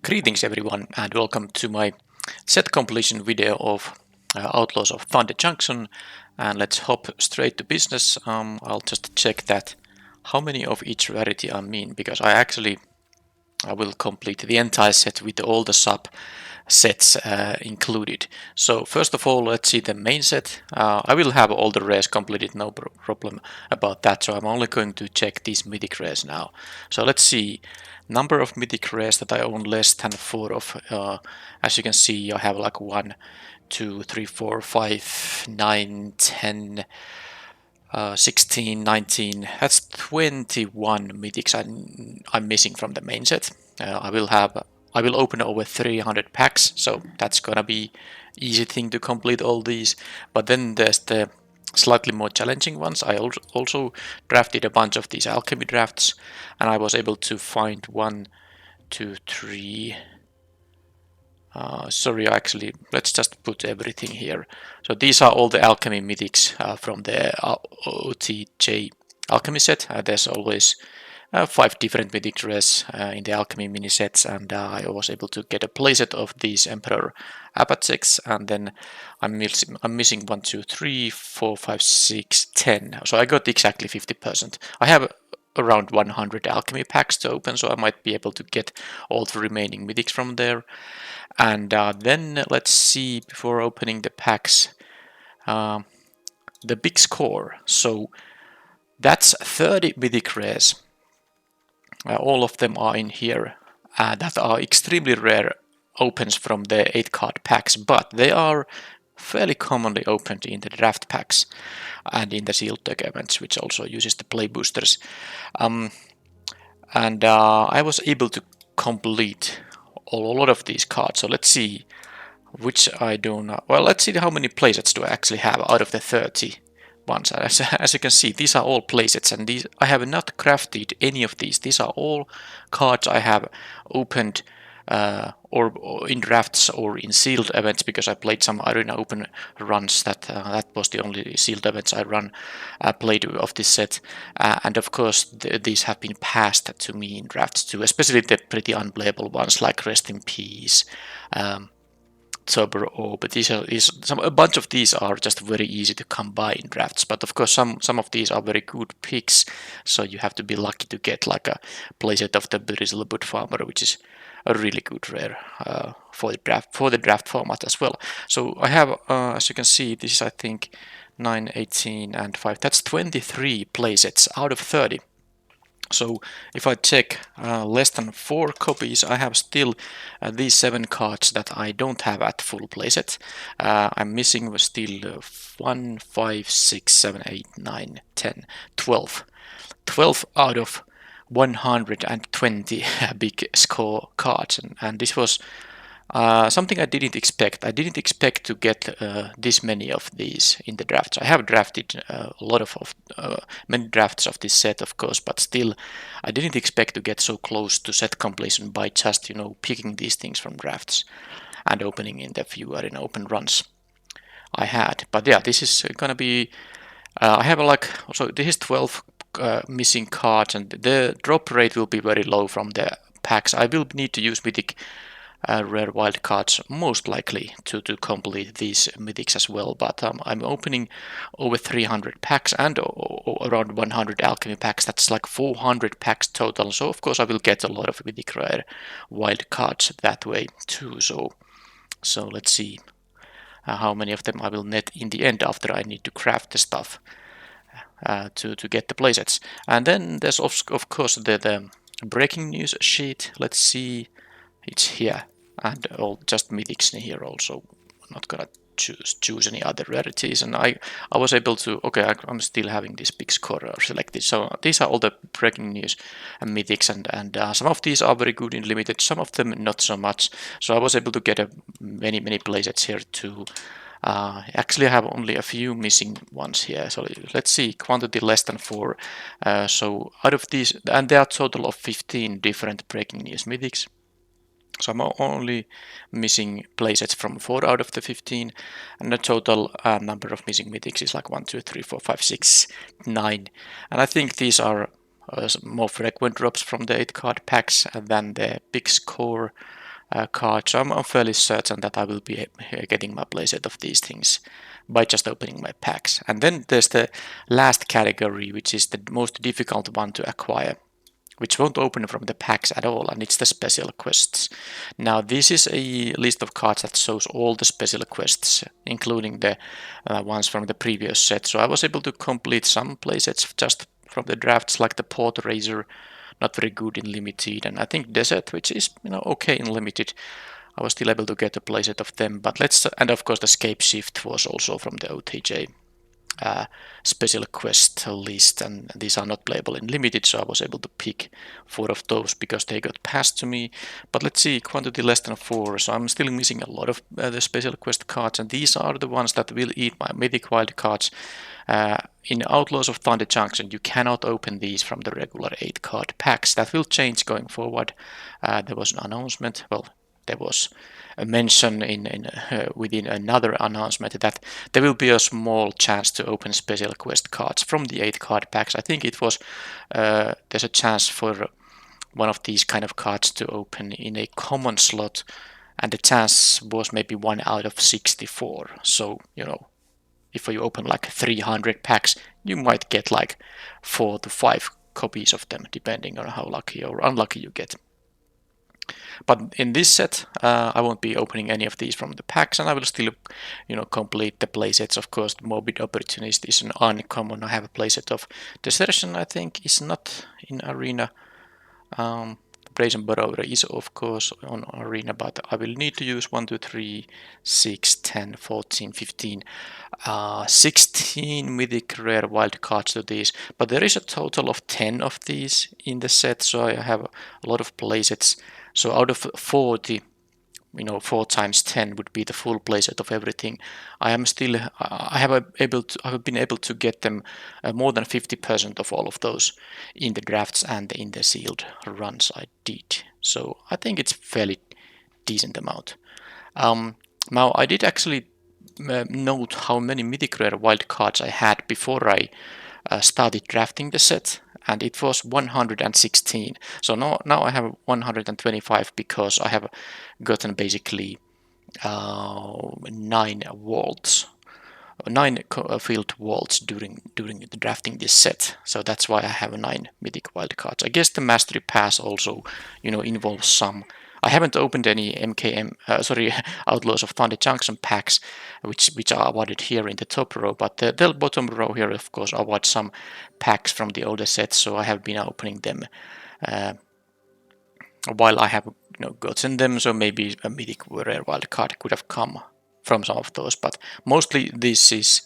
Greetings everyone and welcome to my set completion video of Outlaws of Thunder Junction, and let's hop straight to business. I'll just check that how many of each rarity I mean, because I will complete the entire set with all the sub sets included. So first of all, let's see the main set. I will have all the rares completed, no problem about that, so I'm only going to check these mythic rares now. So let's see, number of mythic rares that I own less than 4 of. As you can see, I have like 1, 2, 3, 4, 5, 9, 10, 16, 19, that's 21 mythics I'm missing from the main set. I will open over 300 packs, so that's gonna be easy thing to complete all these. But then there's the slightly more challenging ones. I also drafted a bunch of these alchemy drafts, and I was able to find 1, 2, 3. Sorry, actually, let's just put everything here. So these are all the alchemy mythics from the OTJ alchemy set. There's always 5 different mythic rares in the alchemy mini sets, and I was able to get a playset of these Emperor Apachex, and then I'm missing 1, 2, 3, 4, 5, 6, 10. So I got exactly 50%. I have around 100 alchemy packs to open, so I might be able to get all the remaining mythics from there. And then let's see, before opening the packs, the big score. So that's 30 mythic rares. All of them are in here that are extremely rare opens from the 8 card packs, but they are fairly commonly opened in the draft packs and in the sealed deck events, which also uses the play boosters. And I was able to complete a lot of these cards. So let's see which I do not. Well, let's see how many playsets do I actually have out of the 30 ones. As you can see, these are all playsets, and these I have not crafted any of these. These are all cards I have opened or in drafts or in sealed events, because I played some arena open runs. That was the only sealed events I played of this set, and of course these have been passed to me in drafts too, especially the pretty unplayable ones like Rest in Peace, Sober Orb. But a bunch of these are just very easy to come by in drafts. But of course, some of these are very good picks, so you have to be lucky to get like a playset of the Bristlebud Farmer, which is a really good rare for the draft format as well. So I have, as you can see, this is I think 9, 18, and 5. That's 23 playsets out of 30. So if I check less than 4 copies, I have still these 7 cards that I don't have at full playset. I'm missing still 1, 5, 6, 7, 8, 9, 10, 12. 12 out of 120 big score cards, and this was something I didn't expect. I didn't expect to get this many of these in the drafts. I have drafted a lot of many drafts of this set, of course, but still, I didn't expect to get so close to set completion by just picking these things from drafts and opening in the few arena open runs I had. But yeah, this is gonna be. I have this is 12 missing cards, and the drop rate will be very low from the packs. I will need to use mythic rare wild cards most likely to complete these mythics as well, but I'm opening over 300 packs and around 100 alchemy packs. That's like 400 packs total, so of course I will get a lot of mythic rare wild cards that way too. So let's see how many of them I will net in the end after I need to craft the stuff to get the playsets. And then there's of course the breaking news sheet. Let's see, it's here, and all just mythics in here also. I'm not gonna choose any other rarities, and I was able to. Okay, I'm still having this big scorer selected. So these are all the breaking news and mythics, and some of these are very good in limited, some of them not so much. So I was able to get many playsets here too. Actually, I have only a few missing ones here. So let's see, quantity less than 4. So out of these, and there are a total of 15 different breaking news mythics. So I'm only missing playsets from 4 out of the 15, and the total number of missing mythics is like 1, 2, 3, 4, 5, 6, 9. And I think these are more frequent drops from the 8 card packs than the big score card, so I'm fairly certain that I will be getting my playset of these things by just opening my packs. And then there's the last category, which is the most difficult one to acquire, which won't open from the packs at all, and it's the special quests. Now this is a list of cards that shows all the special quests, including the ones from the previous set. So I was able to complete some playsets just from the drafts, like the Port Razor, not very good in limited, and I think Desert, which is okay in limited. I was still able to get a playset of them, but and of course the Scape Shift was also from the OTJ special quest list, and these are not playable in limited, so I was able to pick 4 of those because they got passed to me. But let's see, quantity less than 4, so I'm still missing a lot of the special quest cards, and these are the ones that will eat my mythic wild cards. In Outlaws of Thunder Junction, you cannot open these from the regular 8 card packs. That will change going forward. There was an announcement, well, there was a mention within another announcement that there will be a small chance to open special quest cards from the 8 card packs. I think it was there's a chance for one of these kind of cards to open in a common slot, and the chance was maybe 1 out of 64. So if you open like 300 packs, you might get like 4 to 5 copies of them, depending on how lucky or unlucky you get. But in this set, I won't be opening any of these from the packs, and I will still, complete the playsets. Of course, the Morbid Opportunist is an uncommon. I have a playset of Desertion, I think, is not in Arena. Brazen Borrower is, of course, on Arena, but I will need to use 1, 2, 3, 6, 10, 14, 15, 16 mythic rare wild cards to these. But there is a total of 10 of these in the set, so I have a lot of playsets. So out of 40, 4 times 10 would be the full playset of everything. I have been able to get them more than 50% of all of those in the drafts and in the sealed runs I did. So I think it's fairly decent amount. Now I did actually note how many mythic rare wild cards I had before I started drafting the set, and it was 116. So now I have 125 because I have gotten basically 9 vaults, 9 field vaults during the drafting this set. So that's why I have 9 mythic wild cards. I guess the mastery pass also involves some. I haven't opened any Outlaws of Thunder Junction packs, which are awarded here in the top row, but the bottom row here, of course, award some packs from the older sets, so I have been opening them while I have gotten them, so maybe a mythic rare wild card could have come from some of those, but mostly this is,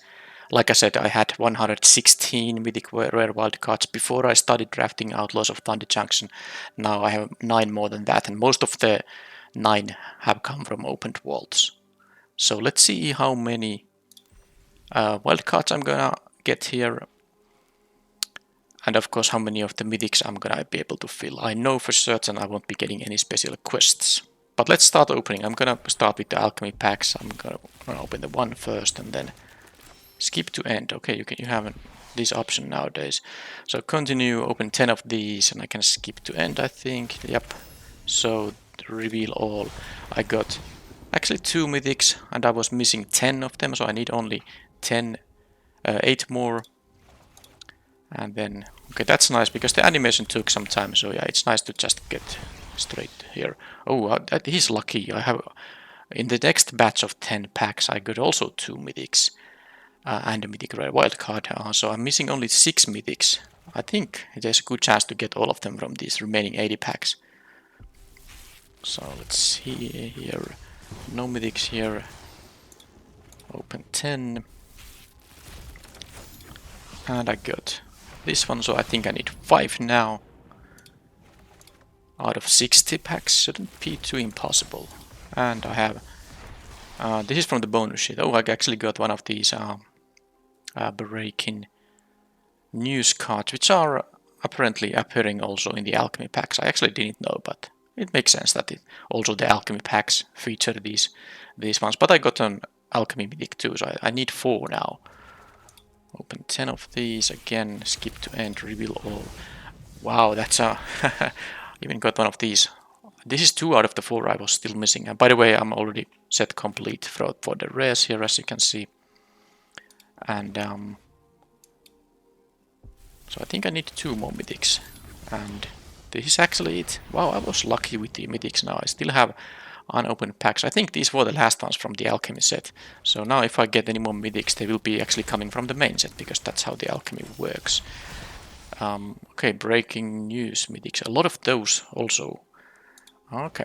like I said, I had 116 mythic rare wild cards before I started drafting Outlaws of Thunder Junction. Now I have 9 more than that, and most of the 9 have come from opened vaults. So let's see how many wild cards I'm gonna get here, and of course how many of the mythics I'm gonna be able to fill. I know for certain I won't be getting any special quests. But let's start opening. I'm gonna start with the Alchemy packs. I'm gonna open the one first and then skip to end. Okay, you have this option nowadays. So continue, open 10 of these, and I can skip to end, I think. Yep. So reveal all. I got actually 2 mythics, and I was missing 10 of them, so I need only 8 more. And then, okay, that's nice because the animation took some time. So yeah, it's nice to just get straight here. Oh, he's lucky. I have in the next batch of 10 packs, I got also 2 mythics. And a mythic rare wild card, so I'm missing only 6 mythics. I think there's a good chance to get all of them from these remaining 80 packs. So let's see here. No mythics here. Open 10. And I got this one, so I think I need 5 now. Out of 60 packs, shouldn't be too impossible. And I have... this is from the bonus sheet. Oh, I actually got one of these... breaking news cards, which are apparently appearing also in the Alchemy packs. I actually didn't know, but it makes sense that also the Alchemy packs feature these ones. But I got an Alchemy mythic too, so I need 4 now. Open 10 of these again, skip to end, reveal all. Wow, that's a even got one of these This is 2 out of the 4 I was still missing. And by the way, I'm already set complete for the rares here, as you can see. And so I think I need 2 more mythics. And this is actually it. Wow, I was lucky with the mythics now. I still have unopened packs. I think these were the last ones from the Alchemy set. So now if I get any more mythics, they will be actually coming from the main set, because that's how the Alchemy works. Okay, breaking news mythics. A lot of those also. Okay.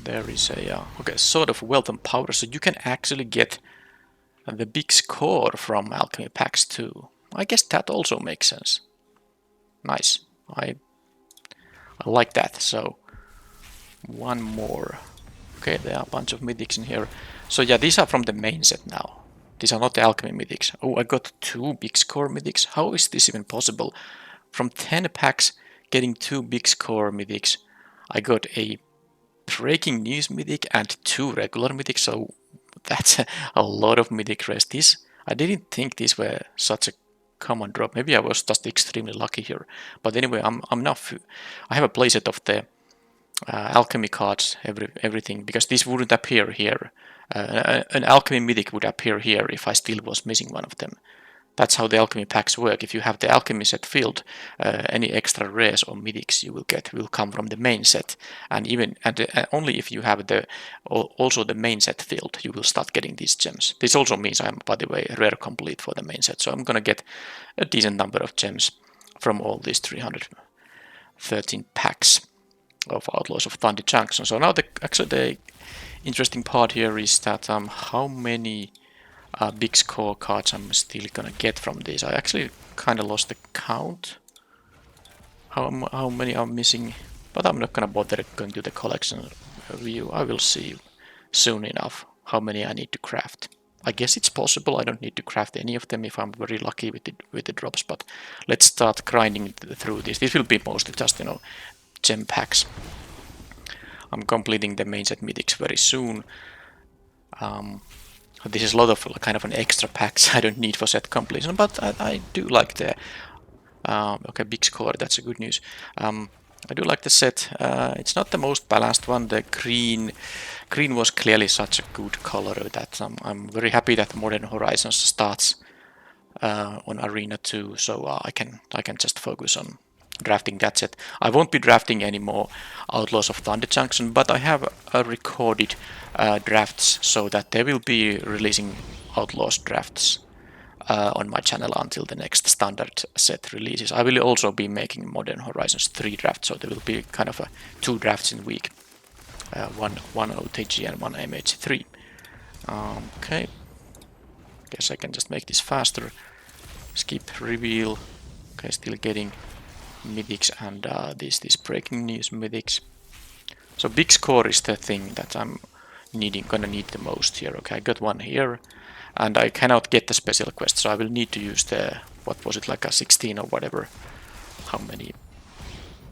There is a okay, sort of wealth and power. So you can actually get the big score from Alchemy packs too. I guess that also makes sense. Nice. I like that. So one more. Okay, there are a bunch of mythics in here. So yeah, these are from the main set now. These are not the Alchemy mythics. Oh, I got 2 big score mythics. How is this even possible? From 10 packs, getting 2 big score mythics, I got a breaking news mythic and 2 regular mythics. So that's a lot of mythic rares. These, I didn't think these were such a common drop. Maybe I was just extremely lucky here. But anyway, I'm now I have a playset of the Alchemy cards, everything, because this wouldn't appear here. An Alchemy mythic would appear here if I still was missing one of them. That's how the Alchemy packs work. If you have the Alchemy set filled, any extra rares or mythics you will get will come from the main set, and only if you have also the main set filled, you will start getting these gems. This also means I'm, by the way, rare complete for the main set, so I'm gonna get a decent number of gems from all these 313 packs of Outlaws of Thunder Junction. So now actually the interesting part here is that how many big score cards I'm still gonna get from this. I actually kind of lost the count how many I'm missing, but I'm not gonna bother going to the collection view. I will see soon enough how many I need to craft. I guess it's possible I don't need to craft any of them if I'm very lucky with the drops, but let's start grinding through this. This will be mostly just, gem packs. I'm completing the main set mythics very soon. This is a lot of kind of an extra packs I don't need for set completion, but I do like the okay, big score, that's a good news. I do like the set. It's not the most balanced one. The green was clearly such a good color that I'm very happy that Modern Horizons starts on Arena 2, so I can just focus on drafting that set. I won't be drafting any more Outlaws of Thunder Junction, but I have recorded drafts so that they will be releasing Outlaws drafts on my channel until the next standard set releases. I will also be making Modern Horizons 3 drafts, so there will be kind of 2 drafts in a week. One OTG and one MH3. Okay. Guess I can just make this faster. Skip reveal. Okay, still getting mythics and these breaking news mythics. So big score is the thing that I'm gonna need the most here. Okay, I got one here, and I cannot get the special quest, so I will need to use the, what was it, like a 16 or whatever, how many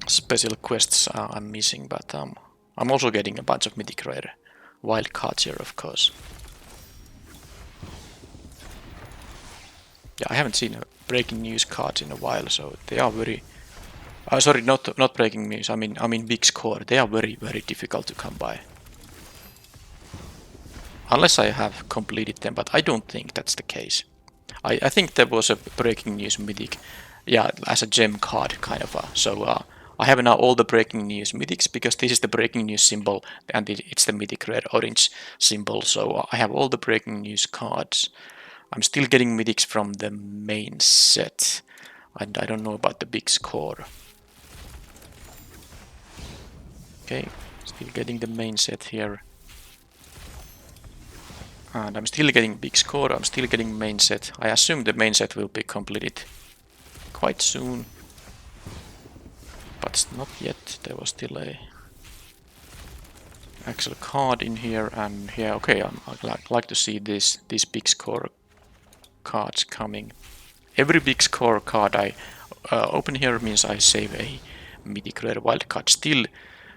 special quests I'm missing, but I'm also getting a bunch of mythic rare wild cards here, of course. Yeah, I haven't seen a breaking news cards in a while, so they are very sorry, not breaking news. I mean big score. They are very, very difficult to come by. Unless I have completed them, but I don't think that's the case. I think there was a breaking news mythic, yeah, as a gem card kind of. So I have now all the breaking news mythics because this is the breaking news symbol and it's the mythic red orange symbol. So I have all the breaking news cards. I'm still getting mythics from the main set, and I don't know about the big score. Okay, still getting the main set here. And I'm still getting big score, I'm still getting main set. I assume the main set will be completed quite soon. But not yet, there was still a actual card in here, and here, okay, I'd like to see these big score cards coming. Every big score card I open here means I save a mythic rare wild card. Still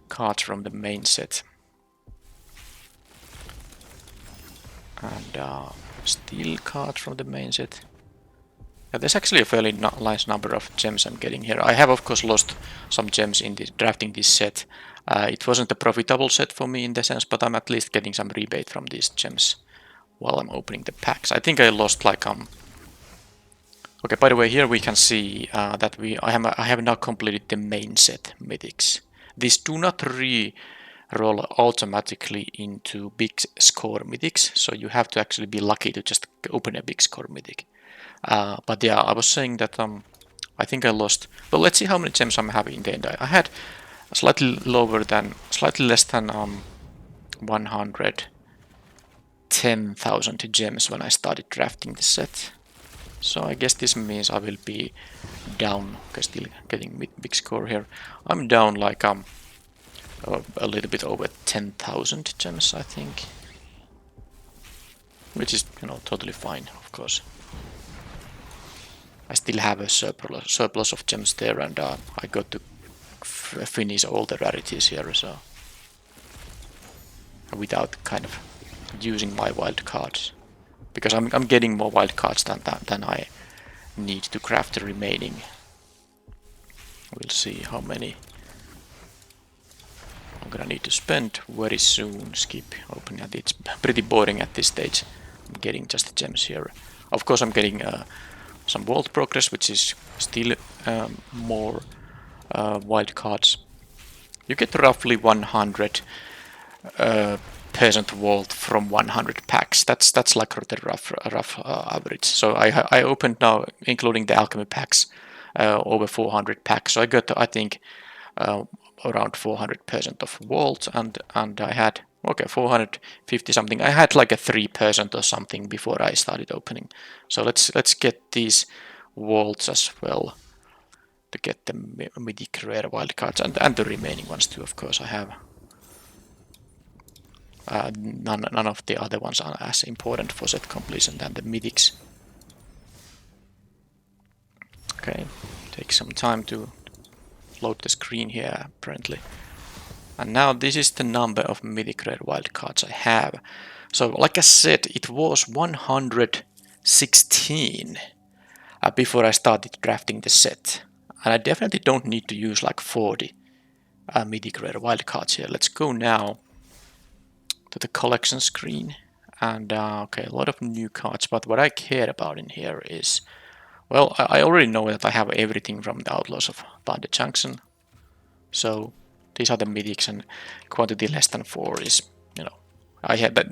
cards from the main set. And still cards from the main set. There's actually a fairly nice number of gems I'm getting here. I have of course lost some gems in drafting this set. It wasn't a profitable set for me in the sense, but I'm at least getting some rebate from these gems while I'm opening the packs. I think I lost like Okay, by the way, here we can see that I have now completed the main set mythics. These do not re-roll automatically into big score mythics, so you have to actually be lucky to just open a big score mythic. But yeah, I was saying that I think I lost. Well, let's see how many gems I'm having in the end. I had slightly less than 110,000 gems when I started drafting the set. So I guess this means I will be down. Okay, still getting big score here. I'm down like a little bit over 10,000 gems, I think, which is totally fine, of course. I still have a surplus of gems there, and I got to finish all the rarities here, so without kind of using my wild cards, because I'm getting more wild cards than I need to craft the remaining. We'll see how many I'm gonna need to spend very soon. Skip opening it. It's pretty boring at this stage. I'm getting just gems here. Of course, I'm getting some world progress, which is still more wild cards. You get roughly 100 percent vault from 100 packs. That's like the rough average. So I opened now, including the alchemy packs, over 400 packs. So I got I think around 400% of vault, and I had 450 something. I had like a 3% or something before I started opening. So let's get these vaults as well to get the mythic rare wildcards and the remaining ones too. Of course, I have. None of the other ones are as important for set completion than the mythics. Okay, take some time to load the screen here apparently. And now this is the number of mythic rare wildcards I have. So like I said, it was 116 before I started drafting the set. And I definitely don't need to use like 40 mythic rare wildcards here. Let's go now to the collection screen, and okay, a lot of new cards, but what I care about in here is, well, I already know that I have everything from the Outlaws of Thunder Junction, so these are the mythics, and quantity less than 4 is, I have that.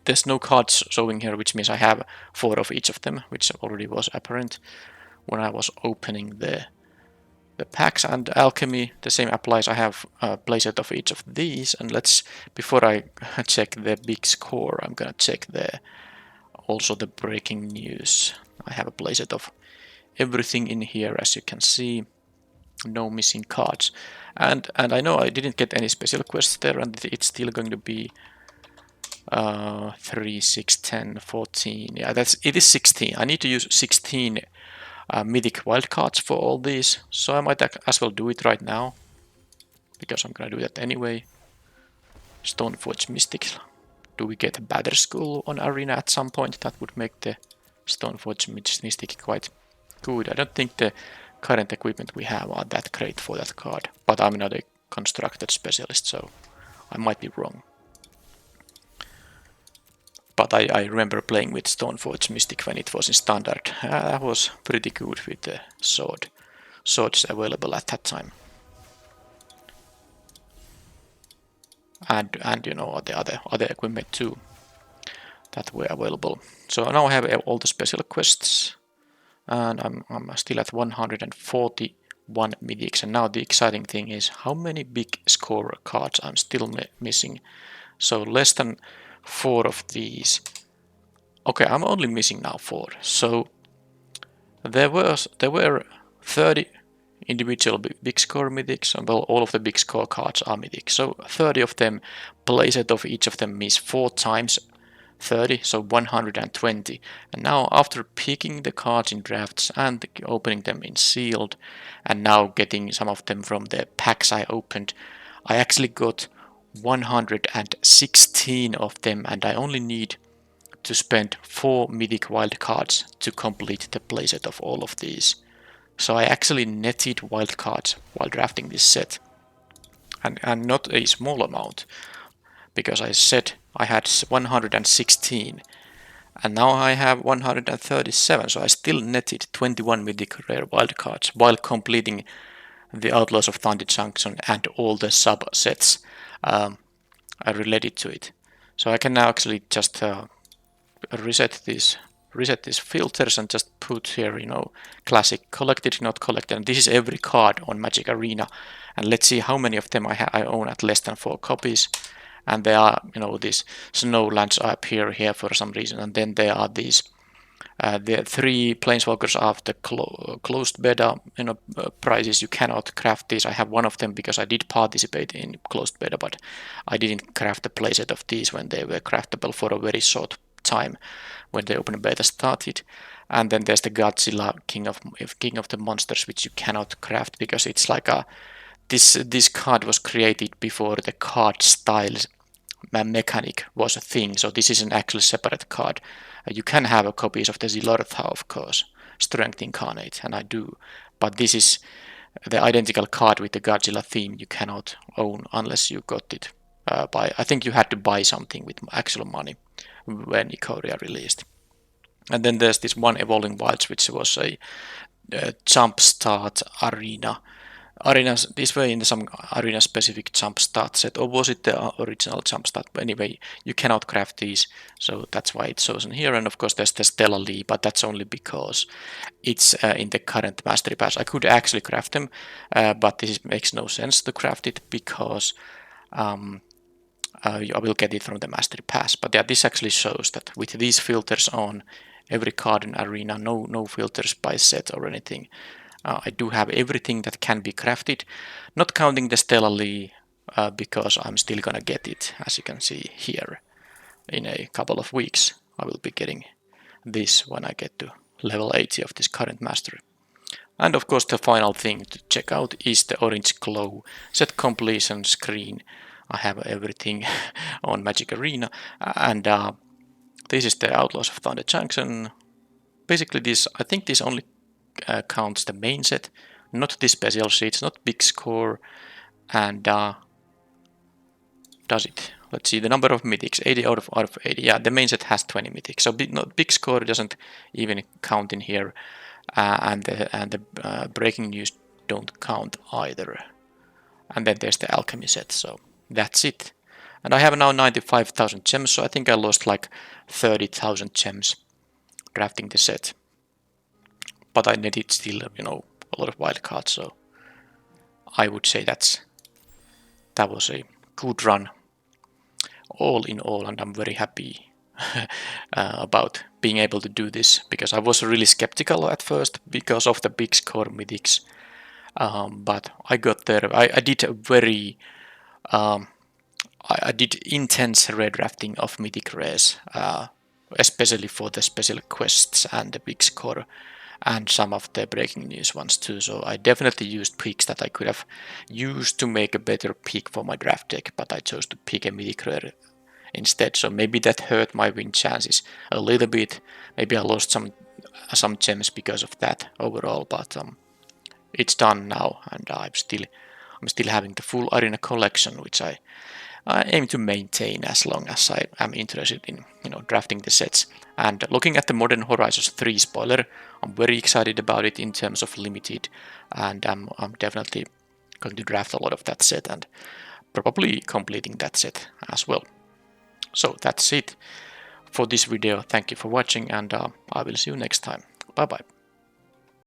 There's no cards showing here, which means I have 4 of each of them, which already was apparent when I was opening the packs. And alchemy, the same applies. I have a playset of each of these, and before I check the big score, I'm gonna check also the breaking news. I have a playset of everything in here, as you can see. No missing cards, and I know I didn't get any special quests there, and it's still going to be 3, 6, 10, 14. Yeah, it is 16. I need to use 16 mythic wildcards for all these, so I might as well do it right now, because I'm gonna do that anyway. Stoneforge Mystic. Do we get a Battle School on Arena at some point? That would make the Stoneforge Mystic quite good. I don't think the current equipment we have are that great for that card, but I'm not a constructed specialist, so I might be wrong. But I remember playing with Stoneforge Mystic when it was in standard. That was pretty good with the swords available at that time. And the other equipment too that were available. So now I have all the special quests, and I'm still at 141 mythics. And now the exciting thing is how many big score cards I'm still missing. So less than 4 of these. Okay, I'm only missing now 4. So there were 30 individual big score mythics, and well, all of the big score cards are mythic. So 30 of them, playset of each of them means 4 times 30, so 120. And now after picking the cards in drafts and opening them in sealed, and now getting some of them from the packs I opened, I actually got 116 of them, and I only need to spend 4 mythic wild cards to complete the playset of all of these. So I actually netted wild cards while drafting this set, and not a small amount, because I said I had 116 and now I have 137, so I still netted 21 mythic rare wildcards while completing the Outlaws of Thunder Junction and all the subsets related to it. So I can now actually just reset these filters and just put here, classic collected, not collected, and this is every card on Magic Arena. And let's see how many of them I own at less than 4 copies. And there are, these snowlands up here for some reason, and then there are these the 3 planeswalkers after closed beta prizes. You cannot craft these. I have one of them because I did participate in closed beta, but I didn't craft the playset of these when they were craftable for a very short time when the open beta started. And then there's the Godzilla King of the Monsters, which you cannot craft because it's like this card was created before the card styles mechanic was a thing, so this is an actually separate card. You can have copies of the Zilortha, of course, Strength Incarnate, and I do, but this is the identical card with the Godzilla theme you cannot own unless you got it I think you had to buy something with actual money when Ikoria released. And then there's this one Evolving Wilds, which was a Jumpstart Arena. These were in some arena-specific Jumpstart set, or was it the original Jumpstart? But anyway, you cannot craft these, so that's why it's chosen here. And of course there's the Stella Lee, but that's only because it's in the current Mastery Pass. I could actually craft them, but this makes no sense to craft it because I will get it from the Mastery Pass. But yeah, this actually shows that with these filters on every card in Arena, no filters by set or anything, I do have everything that can be crafted, not counting the Stella Lee because I'm still gonna get it, as you can see here. In a couple of weeks I will be getting this when I get to level 80 of this current mastery. And of course the final thing to check out is the Orange Glow set completion screen. I have everything on Magic Arena, and this is the Outlaws of Thunder Junction. Basically I think this only counts the main set, not the special sheets, not big score, and does it? Let's see the number of mythics, 80 out of 80. Yeah, the main set has 20 mythics, so big score doesn't even count in here, and the breaking news don't count either. And then there's the Alchemy set, so that's it. And I have now 95,000 gems, so I think I lost like 30,000 gems drafting the set. But I netted still, a lot of wild cards, so I would say that was a good run, all in all, and I'm very happy about being able to do this, because I was really skeptical at first because of the big score mythics, but I got there. I did a very I did intense redrafting of mythic rares, especially for the special quests and the big score, and some of the breaking news ones too. So I definitely used picks that I could have used to make a better pick for my draft deck, but I chose to pick a mythic rare instead. So maybe that hurt my win chances a little bit. Maybe I lost some gems because of that overall, but it's done now, and I'm still having the full arena collection, which I aim to maintain as long as I am interested in drafting the sets. And looking at the Modern Horizons 3 spoiler, I'm very excited about it in terms of limited, and I'm definitely going to draft a lot of that set and probably completing that set as well. So that's it for this video. Thank you for watching, and I will see you next time. Bye bye.